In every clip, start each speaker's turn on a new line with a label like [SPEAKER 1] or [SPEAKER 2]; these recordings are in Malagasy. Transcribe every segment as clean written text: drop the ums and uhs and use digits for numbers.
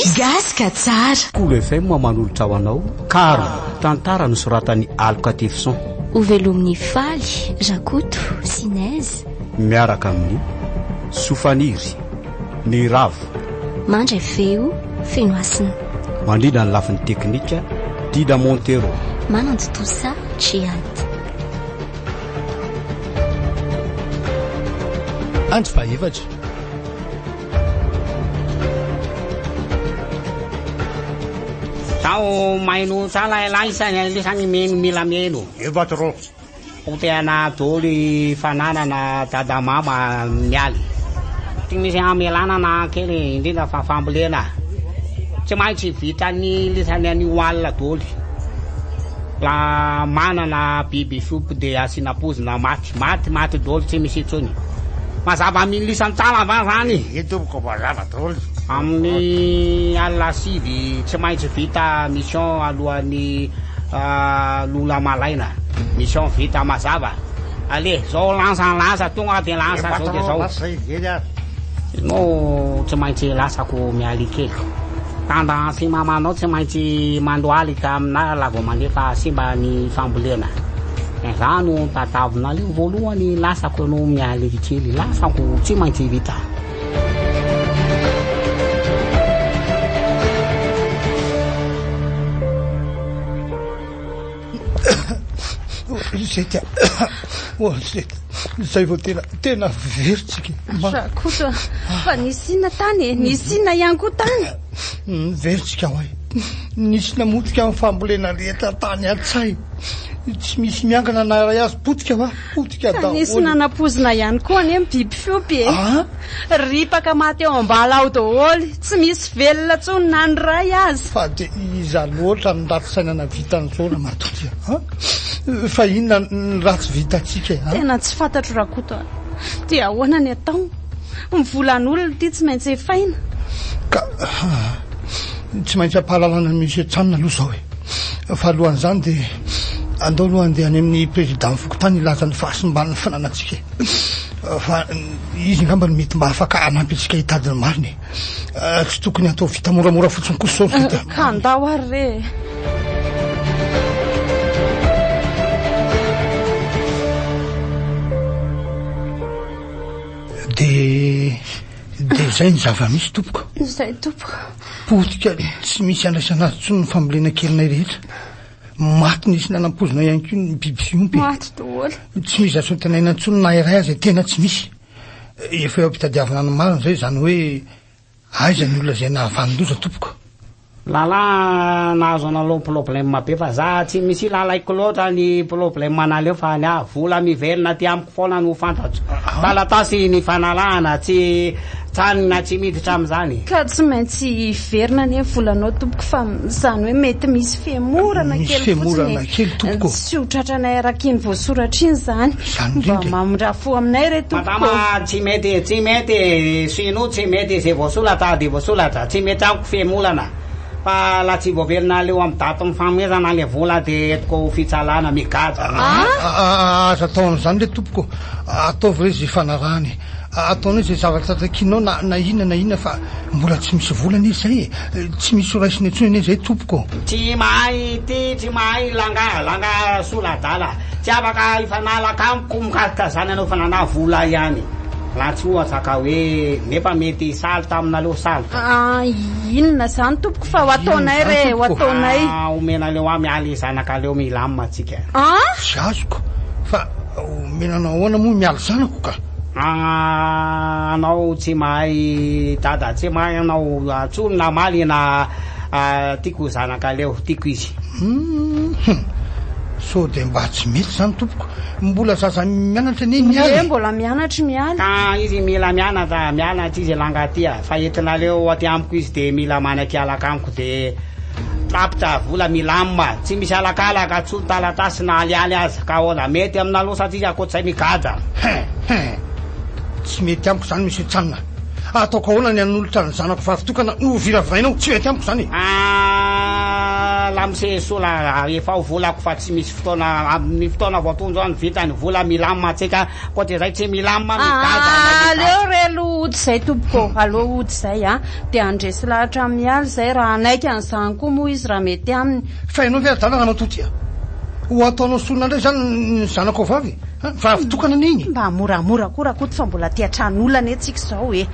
[SPEAKER 1] misy
[SPEAKER 2] gaska tsara
[SPEAKER 3] Cool FM manolotra ho anao karo tantara nosoratany Aloka Tefson
[SPEAKER 1] ho velomin'ny faly Jakoto Sinez
[SPEAKER 3] miaraka amin'ny Sofaniry ny Ravo
[SPEAKER 1] mandray feo Fenoasina
[SPEAKER 3] mandrina ny lafin'ny teknika Dida Montero
[SPEAKER 1] mananto tosa Chiat
[SPEAKER 4] andro faefatra
[SPEAKER 5] tao maino sala laisa lisany meno mila meno
[SPEAKER 4] evatro
[SPEAKER 5] utena doli fananana dada mama mialy ty misy amelana na kely indrindra fa fambolena tsy maintsy vitany lisany any oalina doli la manana biby fiompy de asina pozina maty doli tsy misy itsony mazava amin'ny lisany tsara va zany
[SPEAKER 4] itoboko mazava doli
[SPEAKER 5] amin'ny alasivy tsy maintsy vita mission alohan'ny lula malaina mission vita mazava ale zao lansa tonga de lansa zao de zao no tsy maintsy lasako mialy kely tanda sy mamanao tsy maintsy mandoaly ka amina la vao mandefa simba ny fambolena zano tatavina leo voalohany lasako no mialy kely lasako tsy maintsy vita
[SPEAKER 4] zay vao tena veritsika
[SPEAKER 6] Jakoto fa nisina tany nisina ihany koa tany
[SPEAKER 4] veritsika hoay nisy namotika amin'ny fambolena rehetra tany an-tsay tsy misy miangana na ray azy potika va potika daholo
[SPEAKER 6] nisy nanapozina ihany koa ny biby fiompy ripaka maty eo ambala ao daholo tsy misy velona tsony na ny ray azy
[SPEAKER 4] fa de iza loatra ny ratsy sainana vitan'izao na matoty fa inona ny ratsy vitatsika
[SPEAKER 6] tena tsy fantatro Rakoto dia ahoana ny atao mivolan'olona ty tsy maintsy efaina
[SPEAKER 4] ka tsy maintsy ampahalalana misy tsanona aloha zao fa alohan'izany de andao aloha andeha any amin'ny président Fokotany ilazany fahasimban'ny finanantsika fa izy ngambany mety mba afaka anampy antsika hitady ny mariny tsy tokony atao vita moramora fotsiny kosa zao vita
[SPEAKER 6] ka andao ary re
[SPEAKER 4] de zay ny zava-misy tompoko
[SPEAKER 6] zay tompoko
[SPEAKER 4] potika tsy misy andraisana azy tsony ny fambolena kelinay rehetra maty nisy nanampozina ihany koa ny biby fiompy
[SPEAKER 6] maty daholo
[SPEAKER 4] tsy misy asotenainan tsony na iray azy tena tsy misy efa eo ampitadiavana ny marina zay zany hoe aiza ny olona zay nahavanondoza tompoko
[SPEAKER 5] lala nahazo analo problème be fa za tsy misy lalaiko loatra ny problème manaleo fa ny vola miverina ty amiko foana no fantatro talatasy ny fanalahana tsy tsanina tsy miditra am'izany
[SPEAKER 6] ka tsy maintsy verina ny volanao tompoko fa zany hoe mety misy fiemorana kely
[SPEAKER 4] tompoko
[SPEAKER 6] tsy hotratrana araky iny voasoratra iny zany mba mamindra-fo aminay re tompoko
[SPEAKER 5] madama tsy mety sino tsy mety zay voasolatra de voasolatra tsy mety amiko fiemolana fa la tsy voavelona leo amin'ny dato mifanomezana le vola de etiko fitsalana migaja
[SPEAKER 4] aza atao am'izany le tompoko ataovy re zay fanarahany ataonao zay zavatra takinao na inona fa mbola tsy misy volana izy zay tsy misy oraisiny antsony eny zay tompoko
[SPEAKER 5] tsy mahay langa soladala tsy afaka ifanalaka amiko mikasika zany anao fanana vola ihany la tsy ohatsaka hoe nefa mety saly taminaleo saly
[SPEAKER 6] inona zany tompoko fa ho ataonay re ho ataonay
[SPEAKER 5] omena leo a mialy zanaka leo milamina atsika
[SPEAKER 4] tsy azoko fa omenanao ahoana moa mialy zanako ka
[SPEAKER 5] anao tsy mahay dada tsy mahay anao atsony na maly na tiako zanaka leo tiako izy
[SPEAKER 4] so de mba tsy mety zany tompoko mbola zaza mianatra ne mialy
[SPEAKER 6] mbola mianatra mialy
[SPEAKER 5] ka izy mila mianatra izy langa tya fa entina leo aty amiko izy de mila manaky alaka amiko de tapitra vola milamma tsy misy alakalaka tsony talatasy na alialy azy ka hola mety aminaloha satria akoatr'izay migaja
[SPEAKER 4] tsy mety amiko zany misy tsanina ataoko ahoana ny an'olotra ny zanako fa fitokana no viravirainao tsy mety amiko zany
[SPEAKER 5] lamosesola efa ho volako fa tsy misy fotoana amin'ny fotoana voatonjo any vitany vola milama tsika koatra zay tsy milama
[SPEAKER 6] aleo relo ody zay tompoko aleo ody zay a de andresy lahatra mialy zay raha anaiky an'izany koa moa izy raha mety aminy
[SPEAKER 4] fa ianao viadalana matoty ho ataonao solona ndray zany ny zanako vavy fa fitokana n'igny
[SPEAKER 6] mba moramora koa raha koa fa mbola tiatran'olana etsika zao e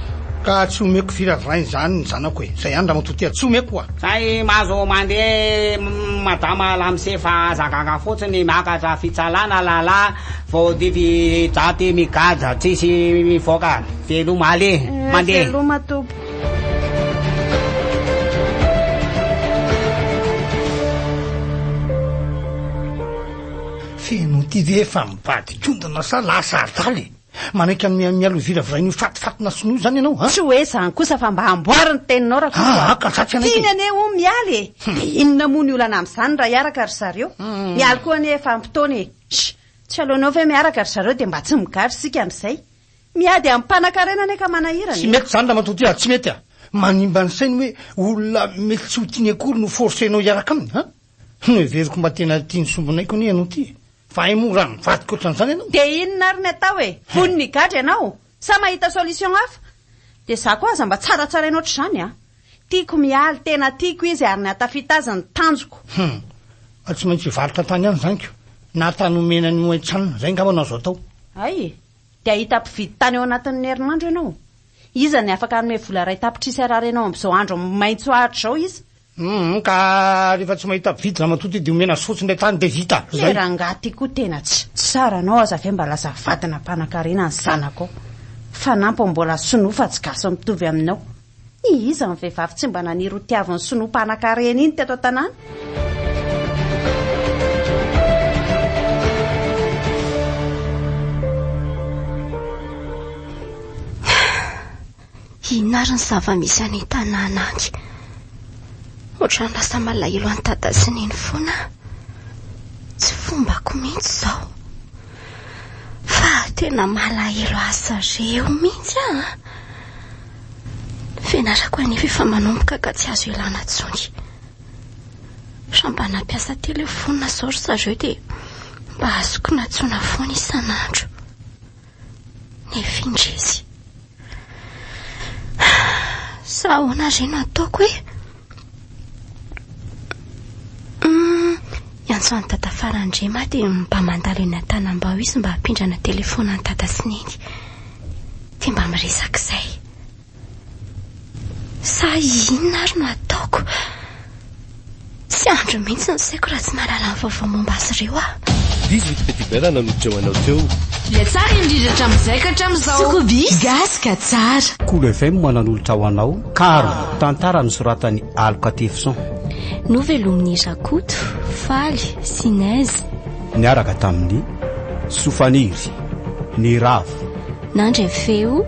[SPEAKER 4] ka tsy omeko firavarainy zany ny zanako e zay andra matoty tsy omeko
[SPEAKER 5] zay mahazo mandeha madama lamise fa zagaga fotsiny miakatra fitsalana lala vao divy jaty migaja tsisy mivoaka veloma ale mandeha
[SPEAKER 6] veloma tompo
[SPEAKER 4] feno ty ve fa mibady kondana sa lasa adaly manaiky amin'ny mialovira virainy fatifatina sinoa zany ianao
[SPEAKER 6] tsy hoe zany kosa fa mba amboary ny teninao rahatiny ane o mialy e inona moa ny olana am'izany raha hiaraka ry zareo mialy koa ane efa ampotony tsy aloanao ve miaraka ry zareo de mba tsy migary sika am'izay miady amin'ny mpanakarena ane ka manahirany
[SPEAKER 4] tsy mety zany raha matoty tsy mety manimba ny sainy hoe olona mety tsy ho tiany akory no forcenao hiaraka aminy no everiko mba tena tiany sombonaiko anie ianao ty fa ay moa raha mivadika ohatran'izany ianao
[SPEAKER 6] de inona ary ny atao e vony ny gadra ianao sa mahita solution hafa de za koa aza mba tsaratsarainao ohatr'izany tiako mialy tena tiako izy ary ny atafitazany tanjoko
[SPEAKER 4] tsy maintsy valitra tany any zaniko na tanomena ny oaintsanina zay ngamba nazo atao
[SPEAKER 6] ay de ahita mpividy tany eo anatin'ny herinandro ianao iza ny afaka anome vola ray tapitrisy arary ianao am'izao andro maitso ahatra zao izy
[SPEAKER 4] ka rehefa tsy mahita mpividy raha matoty de omena sotsiny lay tany de vita
[SPEAKER 6] zay raha ngaty koa tena tsy tsara anao aza ve mba lasa vadina mpanakarena ny zanako fa nampo mbola sonofa tsy gaso mitovy aminao iza ny vehivavy tsy mba naniry tiaviny sono mpanakarena iny teto tanàna
[SPEAKER 1] inary ny zava-misy any tanàna angy ohatrany lasa malahelo any tata sy niny foana tsy fombako mihitsy zao fa tena malahelo asareo mihitsy fianarako anefy efa manomboka ka tsy azo ilana tsony samba nampiasa telefona zao ry zareo de mba azoko natsona foana isan'andro nefindrezy sa ahoana reno ataoko hoe iantsoany tata farandrema de mba mandalo eny an-tanambao izy mba hampindrana telefona ny tata sineny de mba miresak'izay sa inona ary no ataoko tsy andro mihitsy ny saiko raha tsy mahalala ny vaovao momba azy ireo
[SPEAKER 2] 18 petibera nanoitra ho anao teo
[SPEAKER 7] ia tsara indrindra hatramin'izay ka hatramin'izao
[SPEAKER 1] Sokobis
[SPEAKER 7] gasika tsara
[SPEAKER 3] Cool FM mananolotra ho anao karo tantara nosoratany Aloka Tefson
[SPEAKER 1] novelomin'ny Rakoto Faly Sinaizy
[SPEAKER 3] niaraka tamin'ny Sofaniry ny Ravo
[SPEAKER 1] nandre feo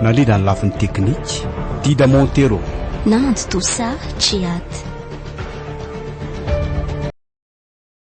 [SPEAKER 3] nalina ny lafin'ny teknika Dida Montero
[SPEAKER 1] Nando Tosa Chiat